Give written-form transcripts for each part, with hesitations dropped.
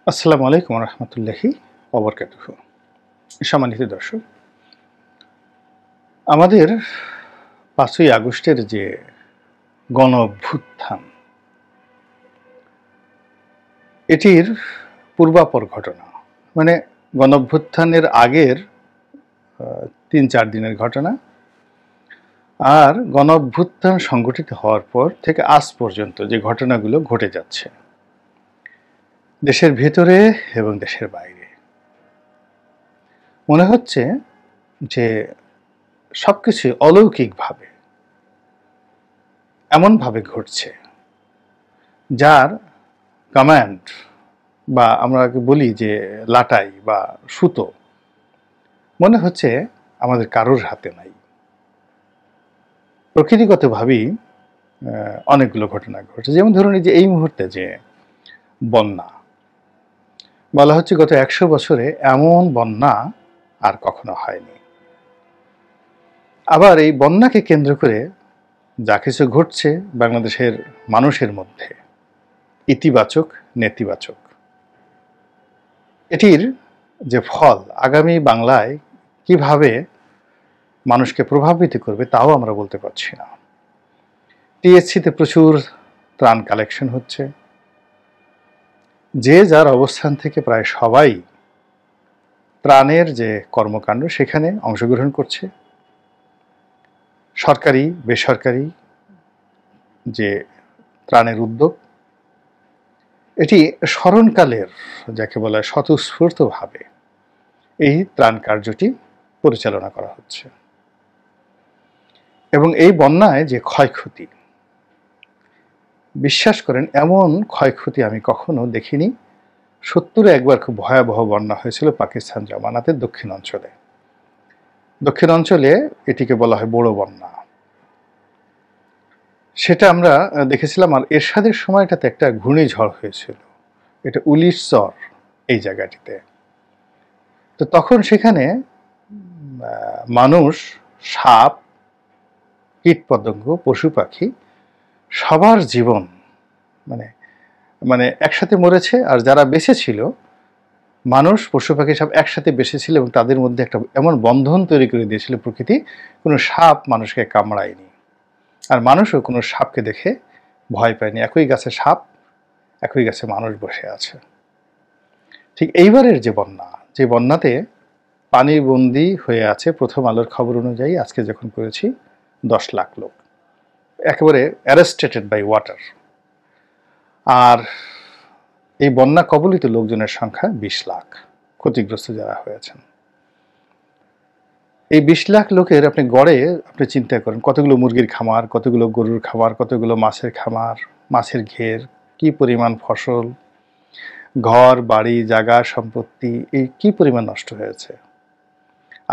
আসসালামু আলাইকুম রহমতুল্লাহি ওবরকাতুহু। সম্মানিত দর্শক, আমাদের ৫ই আগস্টের যে গণ অভ্যুত্থান, এটির পূর্বাপর ঘটনা, মানে গণ অভ্যুত্থানের আগের ৩-৪ দিনের ঘটনা, আর গণ অভ্যুত্থান সংগঠিত হওয়ার পর থেকে আজ পর্যন্ত যে ঘটনাগুলো ঘটে যাচ্ছে দেশের ভেতরে এবং দেশের বাইরে, মনে হচ্ছে যে সবকিছু অলৌকিকভাবে এমনভাবে ঘটছে যার কমান্ড বা আমরা বলি যে লাটাই বা সুতো, মনে হচ্ছে আমাদের কারোর হাতে নাই। প্রকৃতিগতভাবেই অনেকগুলো ঘটনা ঘটছে। যেমন ধরুন, এই যে এই মুহূর্তে যে বন্যা, বলা হচ্ছে গত ১০০ বছরে এমন বন্যা আর কখনো হয়নি। আবার এই বন্যাকে কেন্দ্র করে যা কিছু ঘটছে বাংলাদেশের মানুষের মধ্যে, ইতিবাচক নেতিবাচক, এটির যে ফল আগামী বাংলায় কিভাবে মানুষকে প্রভাবিত করবে তাও আমরা বলতে পারছি না। টিএসসিতে প্রচুর ত্রাণ কালেকশন হচ্ছে, যে যার অবস্থান থেকে প্রায় সবাই ত্রাণের যে কর্মকাণ্ড সেখানে অংশগ্রহণ করছে। সরকারি বেসরকারি যে ত্রাণের উদ্যোগ, এটি স্মরণকালের যাকে বলা হয় স্বতঃস্ফূর্তভাবে এই ত্রাণ কার্যটি পরিচালনা করা হচ্ছে। এবং এই বন্যায় যে ক্ষয়ক্ষতি, বিশ্বাস করেন এমন ক্ষয়ক্ষতি আমি কখনো দেখিনি। ৭০-এ একবার খুব ভয়াবহ বন্যা হয়েছিল পাকিস্তান জামানাতের দক্ষিণ অঞ্চলে এটিকে বলা হয় বড় বন্যা। সেটা আমরা দেখেছিলাম। আর এরশাদের সময়টাতে একটা ঘূর্ণিঝড় হয়েছিল, এটা উলিশ চর এই জায়গাটিতে। তো তখন সেখানে মানুষ, সাপ, কীটপতঙ্গ, পশু পাখি সবার জীবন মানে মানে একসাথে মরেছে। আর যারা বেঁচে ছিল, মানুষ পশু পাখি সব একসাথে বেঁচে ছিল এবং তাদের মধ্যে একটা এমন বন্ধন তৈরি করে দিয়েছিল প্রকৃতি, কোনো সাপ মানুষকে কামড়ায়নি, আর মানুষও কোনো সাপকে দেখে ভয় পায়নি। একই গাছে সাপ, একই গাছে মানুষ বসে আছে। ঠিক এইবারের যে বন্যা, যে বন্যাতে পানিবন্দী হয়ে আছে প্রথম আলোর খবর অনুযায়ী আজকে যখন করেছি 10 লাখ লোক, একেবারে অ্যারেস্টেটেড বাই ওয়াটার। আর এই বন্যা কবলিত লোকজনের সংখ্যা 20 লাখ, ক্ষতিগ্রস্ত যারা হয়েছেন। এই 20 লাখ লোকের আপনি গড়ে আপনি চিন্তা করেন কতগুলো মুরগির খামার, কতগুলো গরুর খামার, কতগুলো মাছের খামার, মাছের ঘের, কি পরিমাণ ফসল, ঘর বাড়ি জায়গা সম্পত্তি, এই কি পরিমাণ নষ্ট হয়েছে।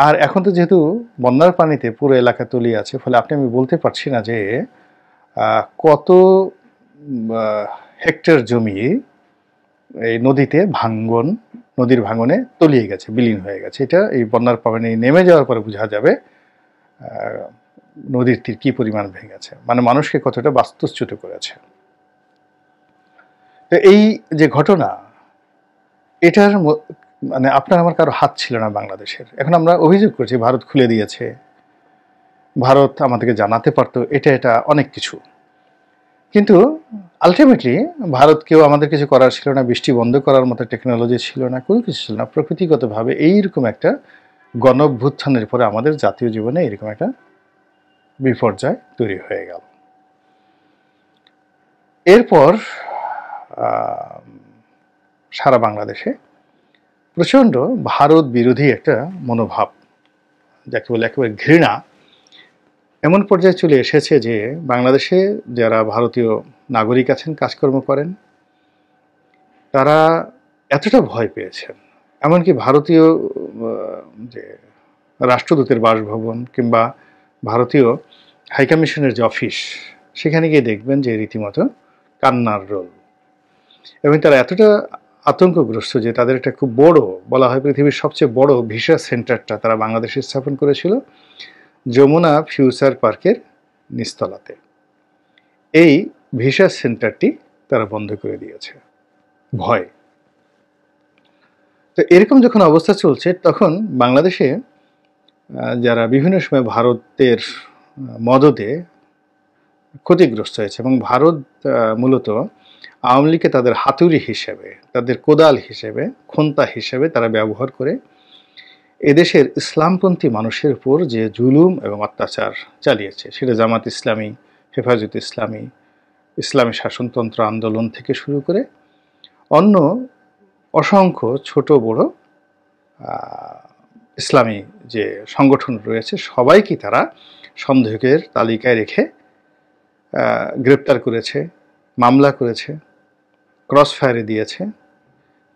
আর এখন তো যেহেতু বন্যার পানিতে পুরো এলাকা তলিয়ে আছে, ফলে আমি বলতে পারছি না যে কত হেক্টর জমি এই নদীর ভাঙনে তলিয়ে গেছে, বিলীন হয়ে গেছে। এটা এই বন্যার পানি নেমে যাওয়ার পরে বোঝা যাবে নদীর তীর কি পরিমাণ ভেঙেছে, মানে মানুষকে কতটা বাস্তুচ্যুত করেছে। তো এই যে ঘটনা, এটার মানে আপনার আমার কারো হাত ছিল না বাংলাদেশের। এখন আমরা অভিযোগ করছি ভারত খুলে দিয়েছে, ভারত আমাদেরকে জানাতে পারতো, এটা অনেক কিছু। কিন্তু আলটিমেটলি ভারতকেও আমাদের কিছু করার ছিল না, বৃষ্টি বন্ধ করার মতো টেকনোলজি ছিল না, কোনো কিছু ছিল না। প্রকৃতিগতভাবে এইরকম একটা গণ অভ্যুত্থানের পরে আমাদের জাতীয় জীবনে এরকম একটা বিপর্যয় তৈরি হয়ে গেল। এরপর সারা বাংলাদেশে প্রচণ্ড ভারত বিরোধী একটা মনোভাব, যাকে বলে একেবারে ঘৃণা, এমন পর্যায়ে চলে এসেছে যে বাংলাদেশে যারা ভারতীয় নাগরিক আছেন, কাজকর্ম করেন, তারা এতটা ভয় পেয়েছেন, এমনকি ভারতীয় যে রাষ্ট্রদূতের বাসভবন কিংবা ভারতীয় হাইকমিশনের যে অফিস, সেখানে গিয়ে দেখবেন যে রীতিমতো কান্নার রোল। এবং তারা এতটা আতঙ্কগ্রস্ত যে তাদের একটা খুব বড়, বলা হয় পৃথিবীর সবচেয়ে বড় ভিসা সেন্টারটা তারা বাংলাদেশে স্থাপন করেছিল যমুনা ফিউচার পার্কের নিচতলাতে। এই ভিসা সেন্টারটি তারা বন্ধ করে দিয়েছে ভয়। তো এরকম যখন অবস্থা চলছে তখন বাংলাদেশে যারা বিভিন্ন সময় ভারতের মদদে ক্ষতিগ্রস্ত হয়েছে এবং ভারত মূলত আওয়ামী লীগকে তাদের হাতুড়ি হিসেবে, তাদের কোদাল হিসেবে, খোন্তা হিসেবে তারা ব্যবহার করে এদেশের ইসলামপন্থী মানুষের উপর যে জুলুম এবং অত্যাচার চালিয়েছে, সেটা জামাত ইসলামী, হেফাজত ইসলামী, ইসলামী শাসনতন্ত্র আন্দোলন থেকে শুরু করে অন্য অসংখ্য ছোট বড় ইসলামী যে সংগঠন রয়েছে সবাইকে তারা সন্দেহের তালিকায় রেখে গ্রেপ্তার করেছে, মামলা করেছে, ক্রস ফায়ারে দিয়েছে,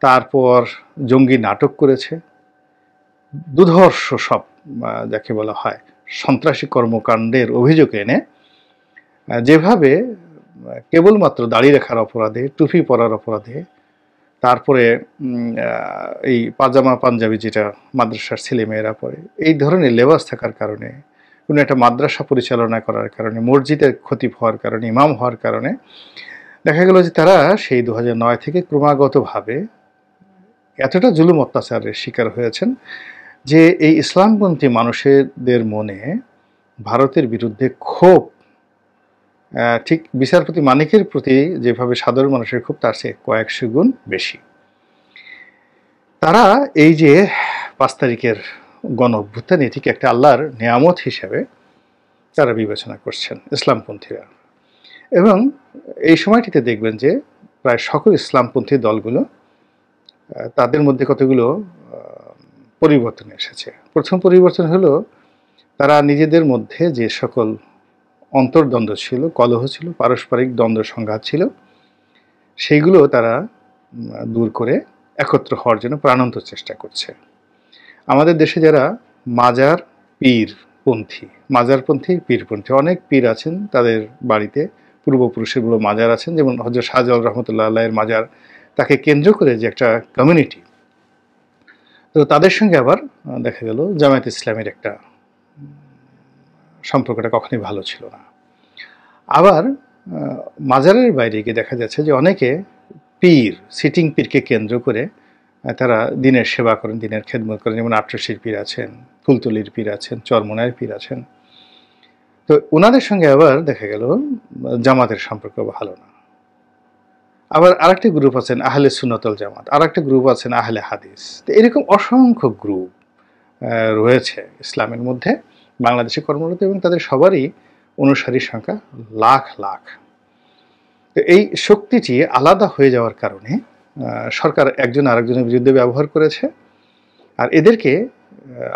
তারপর জঙ্গি নাটক করেছে, দুর্ধর্ষ সব যাকে বলা হয় সন্ত্রাসী কর্মকাণ্ডের অভিযোগ এনে যেভাবে কেবলমাত্র দাড়ি রাখার অপরাধে, টুপি পরার অপরাধে, তারপরে এই পাজামা পাঞ্জাবি যেটা মাদ্রাসার ছেলেমেয়েরা পরে, এই ধরনের লেবাস থাকার কারণে, কোনো একটা মাদ্রাসা পরিচালনা করার কারণে, মসজিদের খতিব হওয়ার কারণে, ইমাম হওয়ার কারণে দেখা গেল যে তারা সেই 2009 থেকে ক্রমাগতভাবে এতটা জুলুম অত্যাচারের শিকার হয়েছেন যে এই ইসলামপন্থী মানুষদের মনে ভারতের বিরুদ্ধে ক্ষোভ ঠিক বিচারপতি মানিকের প্রতি যেভাবে সাধারণ মানুষের ক্ষোভ তার চেয়ে কয়েকশো গুণ বেশি। তারা এই যে 5 তারিখের গণ অভ্যুত্থান, এটিকে একটা আল্লাহর নিয়ামত হিসেবে তারা বিবেচনা করছেন ইসলামপন্থীরা। এবং এই সময়টিতে দেখবেন যে প্রায় সকল ইসলামপন্থী দলগুলো তাদের মধ্যে কতগুলো পরিবর্তন এসেছে। প্রথম পরিবর্তন হলো তারা নিজেদের মধ্যে যে সকল অন্তর্দ্বন্দ্ব ছিল, কলহ ছিল, পারস্পরিক দ্বন্দ্ব সংঘাত ছিল, সেইগুলো তারা দূর করে একত্র হওয়ার জন্য প্রাণান্ত চেষ্টা করছে। আমাদের দেশে যারা মাজার পীরপন্থী, মাজারপন্থী, পীরপন্থী, অনেক পীর আছেন, তাদের বাড়িতে পূর্বপুরুষেরগুলো মাজার আছেন, যেমন হযরত শাহজালাল রহমতুল্লাহ আলাইয়ের মাজার, তাকে কেন্দ্র করে যে একটা কমিউনিটি। তো তাদের সঙ্গে আবার দেখা গেল জামায়াত ইসলামের একটা সম্পর্কটা কখনোই ভালো ছিল না। আবার মাজারের বাইরে গিয়ে দেখা যাচ্ছে যে অনেকে পীর, সিটিং পীরকে কেন্দ্র করে তারা দিনের সেবা করেন, দিনের খেদমত করেন, যেমন আটরশির পীর আছেন, ফুলতলির পীর আছেন, চরমোনাইয়ের পীর আছেন। তো ওনাদের সঙ্গে আবার দেখা গেল জামাতের সম্পর্ক ভালো না। আবার আরেকটি গ্রুপ আছেন আহলে সুন্নাতুল জামাত, আরেকটা গ্রুপ আছেন আহলে হাদিস। তো এরকম অসংখ্য গ্রুপ রয়েছে ইসলামের মধ্যে বাংলাদেশে কর্মরত, এবং তাদের সবারই অনুসারীর সংখ্যা লাখ লাখ। তো এই শক্তিটি আলাদা হয়ে যাওয়ার কারণে সরকার একজন আরেকজনের বিরুদ্ধে ব্যবহার করেছে, আর এদেরকে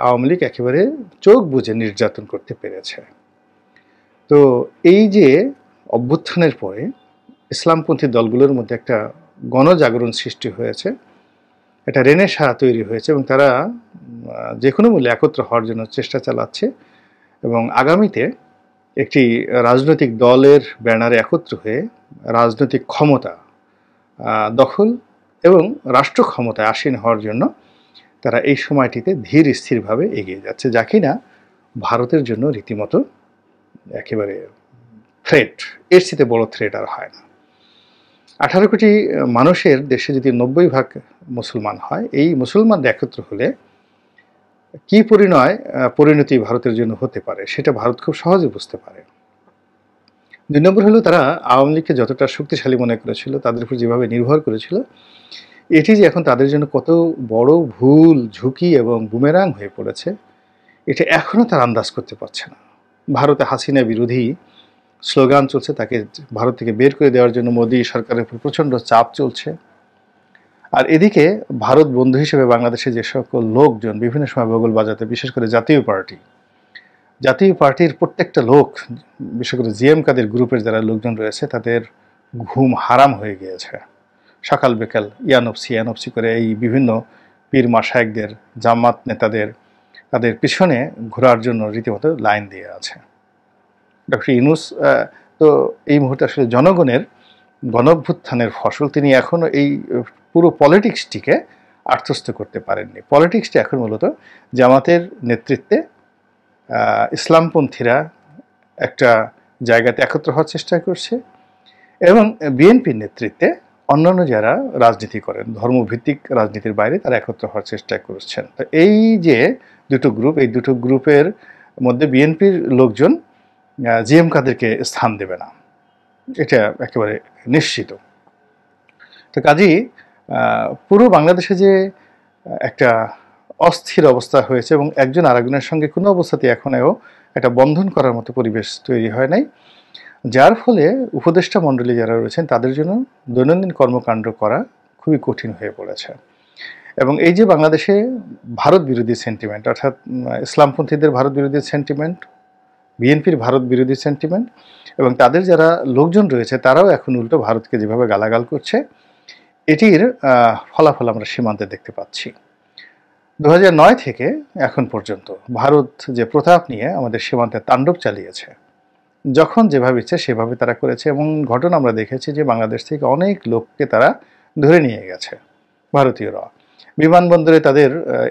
আওয়ামী লীগ একেবারে চোখ বুজে নির্যাতন করতে পেরেছে। তো এই যে অভ্যুত্থানের পরে ইসলামপন্থী দলগুলোর মধ্যে একটা গণজাগরণ সৃষ্টি হয়েছে, একটা রেনেসাঁ তৈরি হয়েছে, এবং তারা যে কোনো মূল্যে একত্র হওয়ার জন্য চেষ্টা চালাচ্ছে, এবং আগামীতে একটি রাজনৈতিক দলের ব্যানারে একত্র হয়ে রাজনৈতিক ক্ষমতা দখল এবং রাষ্ট্র ক্ষমতায় আসীন হওয়ার জন্য তারা এই সময়টিতে ধীর স্থিরভাবে এগিয়ে যাচ্ছে, যা কিনা ভারতের জন্য রীতিমতো একেবারে থ্রেট, এর চেয়ে বড় থ্রেট আর হয় না। 18 কোটি মানুষের দেশে যদি 90% মুসলমান হয়, এই মুসলমানরা একত্র হলে কি পরিণতি ভারতের জন্য হতে পারে সেটা ভারত খুব সহজে বুঝতে পারে। 2 নম্বর হলো তারা আওয়ামী লীগকে যতটা শক্তিশালী মনে করেছিল, তাদের উপর যেভাবে নির্ভর করেছিল, এটি যে এখন তাদের জন্য কত বড় ভুল, ঝুঁকি এবং বুমেরাং হয়ে পড়েছে, এটা এখনও তারা আন্দাজ করতে পারছে না। ভারতে হাসিনা বিরোধী স্লোগান চলছে, তাকে ভারত থেকে বের করে দেওয়ার জন্য মোদী সরকারের উপর প্রচণ্ড চাপ চলছে। আর এদিকে ভারত বন্ধু হিসেবে বাংলাদেশে যে সকল লোকজন বিভিন্ন সময় বগল বাজাতে, বিশেষ করে জাতীয় পার্টির প্রত্যেকটা লোক, বিশেষ করে জিএম কাদের গ্রুপের যারা লোকজন রয়েছে, তাদের ঘুম হারাম হয়ে গিয়েছে। সকাল বিকাল ইয়ানফসি করে এই বিভিন্ন পীর মাশায়েখদের, জামাত নেতাদের, তাদের পিছনে ঘোরার জন্য রীতিমতো লাইন দিয়ে আছে। ডক্টর ইউনূস তো এই মুহূর্তে আসলে জনগণের গণঅভ্যুত্থানের ফসল, তিনি এখনও এই পুরো পলিটিক্সটিকে আত্মস্থ করতে পারেননি। পলিটিক্সটি এখন মূলত জামাতের নেতৃত্বে ইসলামপন্থীরা একটা জায়গাতে একত্র হওয়ার চেষ্টা করছে, এবং বিএনপির নেতৃত্বে অন্যান্য যারা রাজনীতি করেন, ধর্মভিত্তিক রাজনীতির বাইরে তারা একত্র হওয়ার চেষ্টা করছেন। তো এই যে দুটো গ্রুপ, এই দুটো গ্রুপের মধ্যে বিএনপির লোকজন জিএম কাদেরকে স্থান দেবে না, এটা একেবারে নিশ্চিত। তো কাজেই পুরো বাংলাদেশে যে একটা অস্থির অবস্থা হয়েছে এবং একজন আরেকজনের সঙ্গে কোনো অবস্থাতে এখনও একটা বন্ধন করার মতো পরিবেশ তৈরি হয় নাই, যার ফলে উপদেষ্টা মণ্ডলী যারা রয়েছেন তাদের জন্য দৈনন্দিন কর্মকাণ্ড করা খুবই কঠিন হয়ে পড়েছে। এবং এই যে বাংলাদেশে ভারত বিরোধী সেন্টিমেন্ট, অর্থাৎ ইসলামপন্থীদের ভারত বিরোধী সেন্টিমেন্ট, বিএনপির ভারত বিরোধী সেন্টিমেন্ট, এবং তাদের যারা লোকজন রয়েছে তারাও এখন উল্টো ভারতকে যেভাবে গালাগাল করছে, এটির ফলাফল আমরা সীমান্তে দেখতে পাচ্ছি। 2009 থেকে এখন পর্যন্ত ভারত যে প্রতাপ নিয়ে আমাদের সীমান্তে তাণ্ডব চালিয়েছে, যখন যেভাবে ইচ্ছে সেভাবে তারা করেছে। এবং ঘটনা আমরা দেখেছি যে বাংলাদেশ থেকে অনেক লোককে তারা ধরে নিয়ে গেছে ভারতীয়রা। বিমানবন্দরে তাদের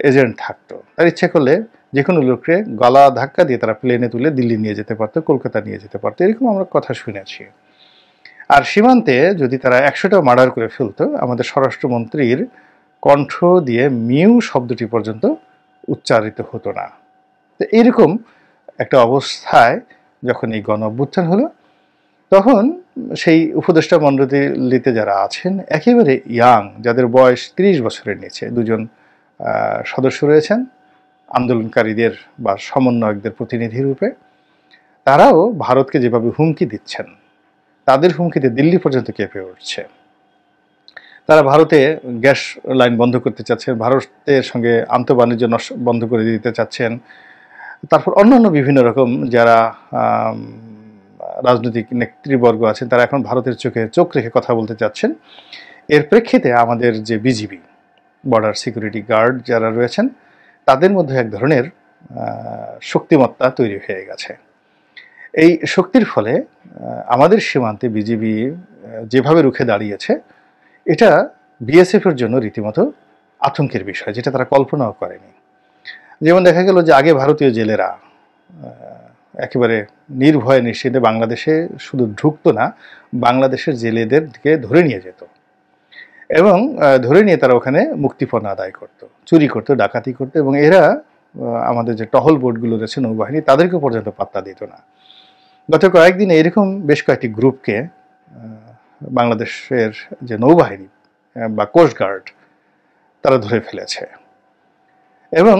এজেন্ট থাকতো, তার ইচ্ছে করলে যে কোনো লোককে গলা ধাক্কা দিয়ে তারা প্লেনে তুলে দিল্লি নিয়ে যেতে পারতো, কলকাতা নিয়ে যেতে পারতো, এরকম আমরা কথা শুনেছি। আর সীমান্তে যদি তারা 100টা মার্ডার করে ফেলতো, আমাদের স্বরাষ্ট্রমন্ত্রীর কণ্ঠ দিয়ে মিউ শব্দটি পর্যন্ত উচ্চারিত হতো না। তো এরকম একটা অবস্থায় যখন এই গণ অভ্যুত্থান হলো, তখন সেই উপদেষ্টা মণ্ডলীতে যারা আছেন একেবারে ইয়াং, যাদের বয়স 30 বছরের নিচে, দুজন সদস্য রয়েছেন আন্দোলনকারীদের বা সমন্বয়কদের প্রতিনিধি রূপে, তারাও ভারতকে যেভাবে হুমকি দিচ্ছেন, তাদের হুমকিতে দিল্লি পর্যন্ত কেঁপে উঠছে। তারা ভারতে গ্যাস লাইন বন্ধ করতে চাচ্ছেন, ভারতের সঙ্গে আন্তঃবাণিজ্য বন্ধ করে দিতে চাচ্ছেন। তারপর অন্যান্য বিভিন্ন রকম যারা রাজনৈতিক নেতৃবর্গ আছেন তারা এখন ভারতের চোখে চোখ রেখে কথা বলতে চাচ্ছেন। এর প্রেক্ষিতে আমাদের যে বিজিবি, বর্ডার সিকিউরিটি গার্ড যারা রয়েছেন, তাদের মধ্যে এক ধরনের শক্তিমত্তা তৈরি হয়ে গেছে। এই শক্তির ফলে আমাদের সীমান্তে বিজিবি যেভাবে রুখে দাঁড়িয়েছে, এটা বিএসএফের জন্য রীতিমতো আতঙ্কের বিষয়, যেটা তারা কল্পনাও করেনি। যেমন দেখা গেল যে আগে ভারতীয় জেলেরা একেবারে নির্ভয়ে নিশ্চিন্তে বাংলাদেশে শুধু ঢুকতো না, বাংলাদেশের জেলেদেরকে ধরে নিয়ে যেত এবং ধরে নিয়ে তারা ওখানে মুক্তিপণ আদায় করত, চুরি করতো, ডাকাতি করতো, এবং এরা আমাদের যে টহল বোটগুলো রয়েছে নৌবাহিনী, তাদেরকে পর্যন্ত পাত্তা দিত না। গত কয়েকদিনে এরকম বেশ কয়েকটি গ্রুপকে বাংলাদেশের যে নৌবাহিনী বা কোস্টগার্ড তারা ধরে ফেলেছে এবং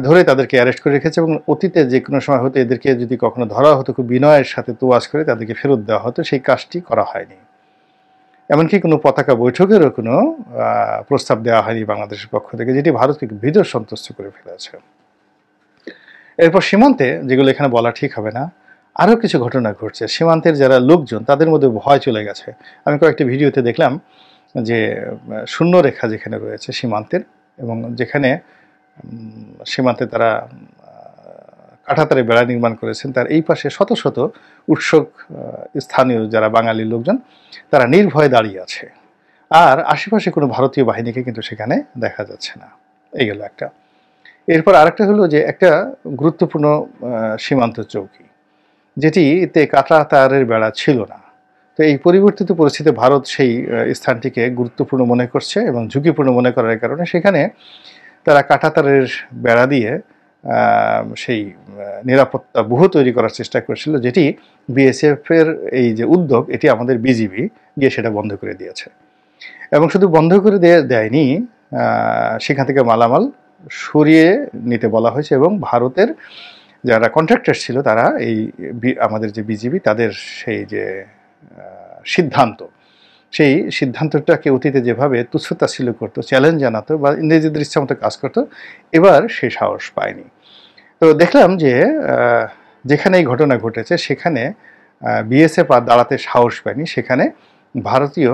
ধরে তাদেরকে অ্যারেস্ট করে রেখেছে। এবং অতীতে যে কোনো সময় হতো এদেরকে যদি কখনো ধরা হতো, খুব বিনয়ের সাথে তোয়াজ করে তাদেরকে ফেরত দেওয়া হতো, সেই কাজটি করা হয়নি। এমনকি কোনো পতাকা বৈঠকেরও কোনো প্রস্তাব দেওয়া হয়নি বাংলাদেশের পক্ষ থেকে, যেটি ভারতকে ভীত সন্তুষ্ট করে ফেলেছে। এরপর সীমান্তে, যেগুলো এখানে বলা ঠিক হবে না, আরও কিছু ঘটনা ঘটছে। সীমান্তের যারা লোকজন তাদের মধ্যে ভয় চলে গেছে। আমি কয়েকটি ভিডিওতে দেখলাম যে শূন্যরেখা যেখানে রয়েছে সীমান্তের, এবং যেখানে সীমান্তে তারা কাঁটাতারে বেড়া নির্মাণ করেছেন, তার এই পাশে শত শত উৎসুক স্থানীয় যারা বাঙালি লোকজন, তারা নির্ভয়ে দাঁড়িয়ে আছে। আর আশেপাশে কোনো ভারতীয় বাহিনীকে কিন্তু সেখানে দেখা যাচ্ছে না। এই গেল একটা। এরপর আরেকটা হলো যে একটা গুরুত্বপূর্ণ সীমান্ত চৌকি, যেটিতে কাঁটাতারের বেড়া ছিল না। তো এই পরিবর্তিত পরিস্থিতিতে ভারত সেই স্থানটিকে গুরুত্বপূর্ণ মনে করছে এবং ঝুঁকিপূর্ণ মনে করার কারণে সেখানে তারা কাঁটাতারের বেড়া দিয়ে সেই নিরাপত্তা ব্যূহ তৈরি করার চেষ্টা করেছিল, যেটি বিএসএফের এই যে উদ্যোগ, এটি আমাদের বিজিবি গিয়ে সেটা বন্ধ করে দিয়েছে। এবং শুধু বন্ধ করে দেয়নি, সেখান থেকে মালামাল সরিয়ে নিতে বলা হয়েছে। এবং ভারতের যারা কন্ট্রাক্টর ছিল তারা এই আমাদের যে বিজিবি, তাদের সেই যে সিদ্ধান্ত, সেই সিদ্ধান্তটাকে অতীতে যেভাবে তুচ্ছতাচ্ছিল্য করতো, চ্যালেঞ্জ জানাতো বা নিজেদের ইচ্ছা মতো কাজ করতো, এবার সে সাহস পায়নি। তো দেখলাম যে যেখানে এই ঘটনা ঘটেছে সেখানে বিএসএফ আর দাঁড়াতে সাহস পায়নি, সেখানে ভারতীয়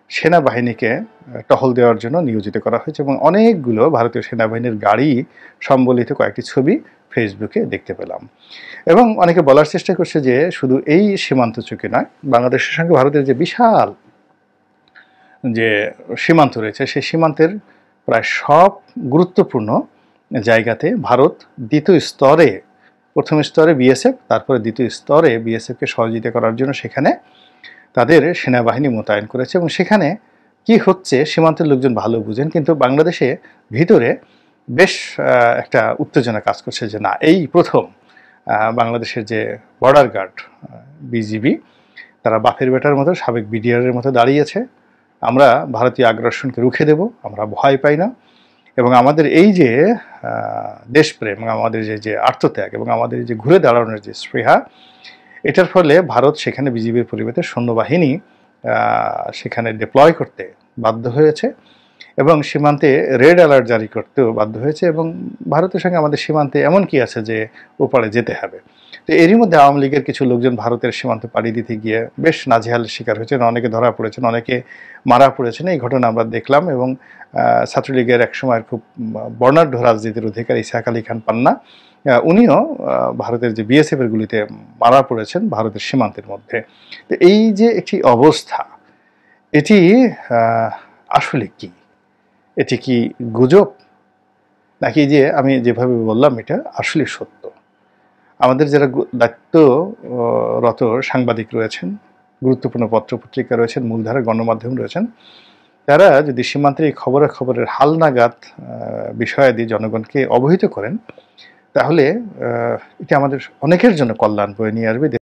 সেনাবাহিনীকে টহল দেওয়ার জন্য নিয়োজিত করা হয়েছে। এবং অনেকগুলো ভারতীয় সেনাবাহিনীর গাড়ি সম্বলিত কয়েকটি ছবি ফেসবুকে দেখতে পেলাম। এবং অনেকে বলার চেষ্টা করছে যে শুধু এই সীমান্ত চুক্তি নয়, বাংলাদেশের সঙ্গে ভারতের যে বিশাল যে সীমান্ত রয়েছে, সেই সীমান্তের প্রায় সব গুরুত্বপূর্ণ জায়গাতে ভারত দ্বিতীয় স্তরে, প্রথম স্তরে বিএসএফ, তারপরে দ্বিতীয় স্তরে বিএসএফকে সহযোগিতা করার জন্য সেখানে তাদের সেনাবাহিনী মোতায়েন করেছে। এবং সেখানে কি হচ্ছে সীমান্তের লোকজন ভালো বুঝেন, কিন্তু বাংলাদেশে ভিতরে বেশ একটা উত্তেজনা কাজ করছে যে না, এই প্রথম বাংলাদেশের যে বর্ডার গার্ড বিজিবি, তারা বাপের বেটার মতো সাবেক বিডিআরের মতো দাঁড়িয়েছে। আমরা ভারতীয় আগ্রাসনকে রুখে দেব, আমরা ভয় পাই না। এবং আমাদের এই যে দেশপ্রেম, আমাদের যে আত্মত্যাগ এবং আমাদের যে ঘুরে দাঁড়ানোর যে স্পৃহা, এটার ফলে ভারত সেখানে বিজিবির পরিবর্তে সৈন্যবাহিনী সেখানে ডিপ্লয় করতে বাধ্য হয়েছে এবং সীমান্তে রেড অ্যালার্ট জারি করতেও বাধ্য হয়েছে। এবং ভারতের সঙ্গে আমাদের সীমান্তে এমন কি আছে যে ওপারে যেতে হবে। তো এরই মধ্যে আওয়ামী লীগের কিছু লোকজন ভারতের সীমান্ত পাড়ি দিতে গিয়ে বেশ নাজেহালের শিকার হয়েছেন, অনেকে ধরা পড়েছেন, অনেকে মারা পড়েছেন। এই ঘটনা আমরা দেখলাম। এবং ছাত্রলীগের এক সময়ের খুব বর্ণাঢ্য রাজনীতির অধিকারী ইসহাক আলী খান পান্না, উনিও ভারতের যে বিএসএফের গুলিতে মারা পড়েছেন ভারতের সীমান্তের মধ্যে। তো এই যে একটি অবস্থা, এটি আসলে কি? এটি কি গুজব, নাকি যে আমি যেভাবে বললাম এটা আসলে সত্য? আমাদের যারা দায়িত্বরত সাংবাদিক রয়েছেন, গুরুত্বপূর্ণ পত্রপত্রিকা রয়েছেন, মূলধারার গণমাধ্যম রয়েছেন, তারা যদি সীমান্তের এই খবরের হালনাগাদ বিষয়াদি জনগণকে অবহিত করেন, তাহলে এটা আমাদের অনেকের জন্য কল্যাণ বয়ে নিয়ে আসবে।